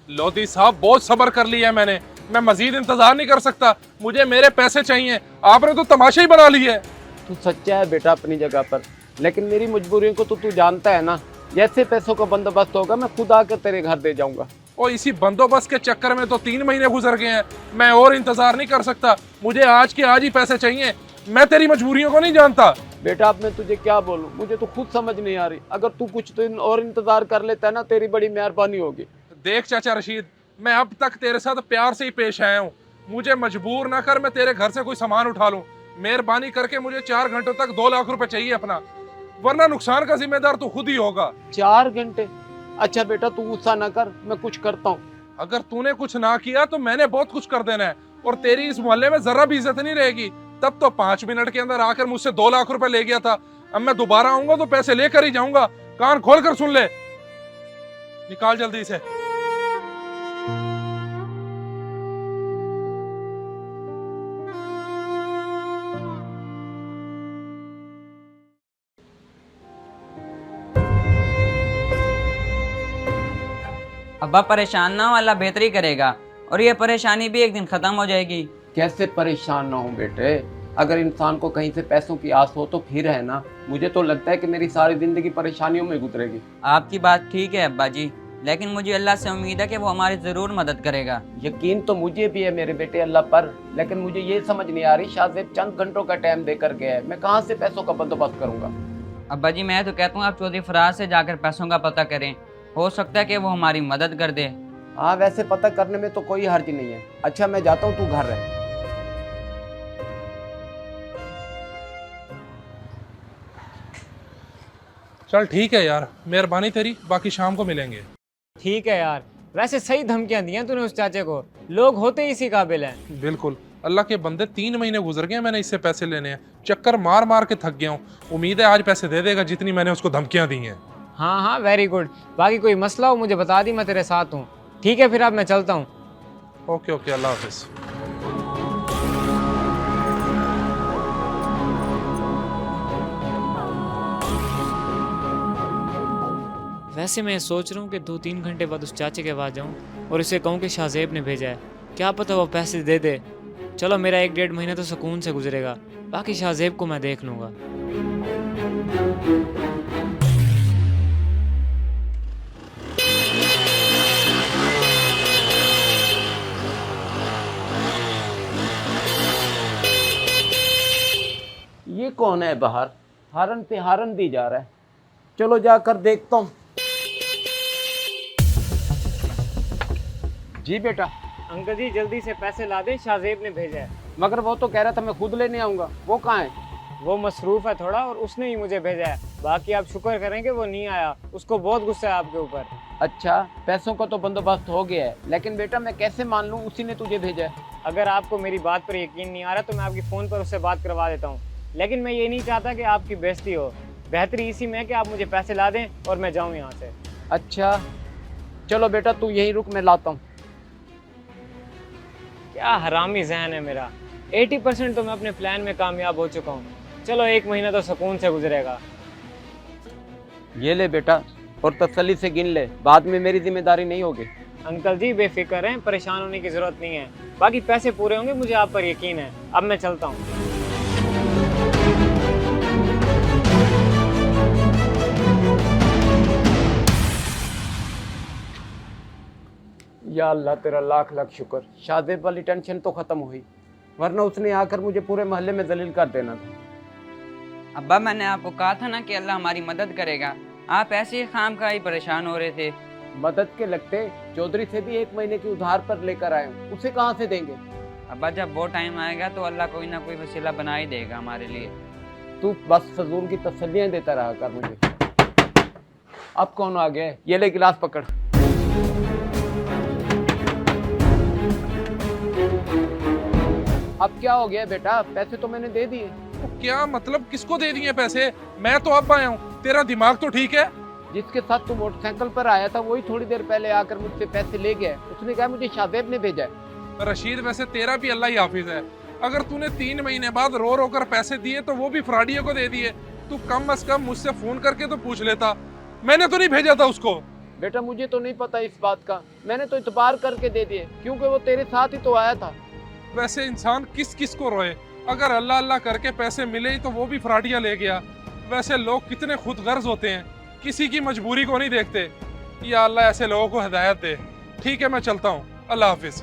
लोधी साहब बहुत सब्र कर लिया है मैंने, मैं मजीद इंतजार नहीं कर सकता, मुझे मेरे पैसे चाहिए। आपने तो तमाशा ही बना लिया है। तू सच्चा है बेटा अपनी जगह पर, लेकिन मेरी मजबूरियों को तो तू जानता है ना। जैसे पैसों का बंदोबस्त होगा मैं खुद आकर तेरे घर दे जाऊंगा। और इसी बंदोबस्त के चक्कर में तो 3 महीने गुजर गए हैं। मैं और इंतजार नहीं कर सकता, मुझे आज के आज ही पैसे चाहिए। मैं तेरी मजबूरियों को नहीं जानता। बेटा अब मैं तुझे क्या बोलूं, मुझे तो खुद समझ नहीं आ रही। अगर तू कुछ दिन और इंतजार कर लेता है ना, तेरी बड़ी मेहरबानी होगी। देख चाचा रशीद, मैं अब तक तेरे साथ प्यार से ही पेश आया हूँ। मुझे मजबूर ना कर, मैं तेरे घर से कोई सामान उठा लूं। मेहरबानी करके मुझे 4 घंटों तक 2 लाख रुपए चाहिए अपना, वरना नुकसान का जिम्मेदार तू खुद ही होगा। 4 घंटे? अच्छा बेटा तू गुस्सा ना कर, मैं कुछ करता हूँ। अगर तूने कुछ ना किया तो मैंने बहुत कुछ कर देना है, और तेरी इस मोहल्ले में जरा भी इज्जत नहीं रहेगी। तब तो 5 मिनट के अंदर आकर मुझसे 2 लाख रुपए ले गया था। अब मैं दोबारा आऊंगा तो पैसे लेकर ही जाऊंगा। कान खोल कर सुन ले, निकाल जल्दी से। अब्बा परेशान ना हो, अल्लाह बेहतरी करेगा और ये परेशानी भी एक दिन ख़त्म हो जाएगी। कैसे परेशान ना हूँ बेटे, अगर इंसान को कहीं से पैसों की आस हो तो फिर है ना। मुझे तो लगता है कि मेरी सारी जिंदगी परेशानियों में गुजरेगी। आपकी बात ठीक है अब्बा जी, लेकिन मुझे अल्लाह से उम्मीद है कि वो हमारी ज़रूर मदद करेगा। यकीन तो मुझे भी है मेरे बेटे अल्लाह पर, लेकिन मुझे ये समझ नहीं आ रही, शाहजेब चंद घंटों का टाइम देकर गया है, मैं कहाँ से पैसों का बंदोबस्त करूंगा। अब्बा जी मैं तो कहता हूँ आप चौधरी फराज से जाकर पैसों का पता करें, हो सकता है कि वो हमारी मदद कर दे। हाँ वैसे पता करने में तो कोई हर्ज नहीं है। अच्छा मैं जाता हूँ, तू घर रह। चल ठीक है यार, मेहरबानी तेरी, बाकी शाम को मिलेंगे। ठीक है यार, वैसे सही धमकियां दी हैं तूने उस चाचे को, लोग होते ही इसी काबिल हैं। बिल्कुल, अल्लाह के बंदे 3 महीने गुजर गए, मैंने इससे पैसे लेने हैं, चक्कर मार मार के थक गया हूँ। उम्मीद है आज पैसे दे देगा जितनी मैंने उसको धमकियां दी हैं। हाँ हाँ वेरी गुड, बाकी कोई मसला हो मुझे बता दी, मैं तेरे साथ हूँ। ठीक है फिर अब मैं चलता हूँ। ओके ओके, अल्लाह हाफिज। वैसे मैं सोच रहा हूँ कि 2-3 घंटे बाद उस चाचे के पास जाऊँ और उसे कहूँ कि शाहजेब ने भेजा है, क्या पता वो पैसे दे दे। चलो मेरा 1-1.5 महीना तो सुकून से गुजरेगा, बाकी शाहजेब को मैं देख लूँगा। ये कौन है बाहर, हारन पे हारन दी जा रहा है। चलो जाकर देखता हूँ। जी बेटा। अंकल जी जल्दी से पैसे ला दें, शाहजेब ने भेजा है। मगर वो तो कह रहा था मैं खुद लेने आऊंगा, वो कहाँ है? वो मसरूफ़ है थोड़ा और उसने ही मुझे भेजा है। बाकी आप शुक्र करें कि वो नहीं आया, उसको बहुत गुस्सा है आपके ऊपर। अच्छा पैसों का तो बंदोबस्त हो गया है, लेकिन बेटा मैं कैसे मान लूँ उसी ने तुझे भेजा है? अगर आपको मेरी बात पर यकीन नहीं आ रहा तो मैं आपकी फ़ोन पर उससे बात करवा देता हूँ, लेकिन मैं ये नहीं चाहता कि आपकी बेइज्जती हो। बेहतरी इसी में है कि आप मुझे पैसे ला दें और मैं जाऊँ यहाँ से। अच्छा चलो बेटा तू यहीं रुक, मैं लाता हूँ। क्या हरामी जहन है मेरा, 80% तो मैं अपने प्लान में कामयाब हो चुका हूँ। चलो 1 महीना तो सुकून से गुजरेगा। ये ले बेटा, और तसल्ली से गिन ले, बाद में मेरी जिम्मेदारी नहीं होगी। अंकल जी बेफिक्र हैं, परेशान होने की ज़रूरत नहीं है, बाकी पैसे पूरे होंगे, मुझे आप पर यकीन है। अब मैं चलता हूँ। या अल्लाह तेरा लाख लाख शुक्र, शाहजेब वाली टेंशन तो खत्म हुई, वरना उसने आकर मुझे पूरे मोहल्ले में जलील कर देना था। अब्बा मैंने आपको कहा था ना कि अल्लाह हमारी मदद करेगा, आप ऐसे ही खाम खा ही परेशान हो रहे थे। मदद के लगते चौधरी से भी 1 महीने की उधार पर लेकर आए हूं, उसे कहाँ से देंगे? अब्बा जब वो टाइम आएगा तो अल्लाह कोई ना कोई वसीला बना ही देगा हमारे लिए। तू बस फजूल की तसल्लियां देता रहा कर मुझे। अब कौन आ गया? ये ले गिलास पकड़। अब क्या हो गया बेटा, पैसे तो मैंने दे दिए। तो क्या मतलब, किसको दे दिए पैसे? मैं तो अब आया हूँ, तेरा दिमाग तो ठीक है? जिसके साथ तू मोटरसाइकिल पर आया था वही थोड़ी देर पहले आकर मुझसे पैसे ले गया, उसने कहा मुझे शाहजेब ने भेजा है। रशीद वैसे तेरा भी अल्लाह ही हाफिज है, अगर तूने 3 महीने बाद रो रो कर पैसे दिए तो वो भी फ्रॉडियों को दे दिए। तू कम अज कम मुझसे फोन करके तो पूछ लेता, मैंने तो नहीं भेजा था उसको। बेटा मुझे तो नहीं पता इस बात का, मैंने तो इतबार करके दे दिए क्योंकि वो तेरे साथ ही तो आया था। वैसे इंसान किस किस को रोए, अगर अल्लाह अल्लाह करके पैसे मिले ही तो वो भी फ्राडिया ले गया। वैसे लोग कितने खुदगर्ज होते हैं, किसी की मजबूरी को नहीं देखते। या अल्लाह ऐसे लोगों को हिदायत दे। ठीक है मैं चलता हूँ, अल्लाह हाफिज़।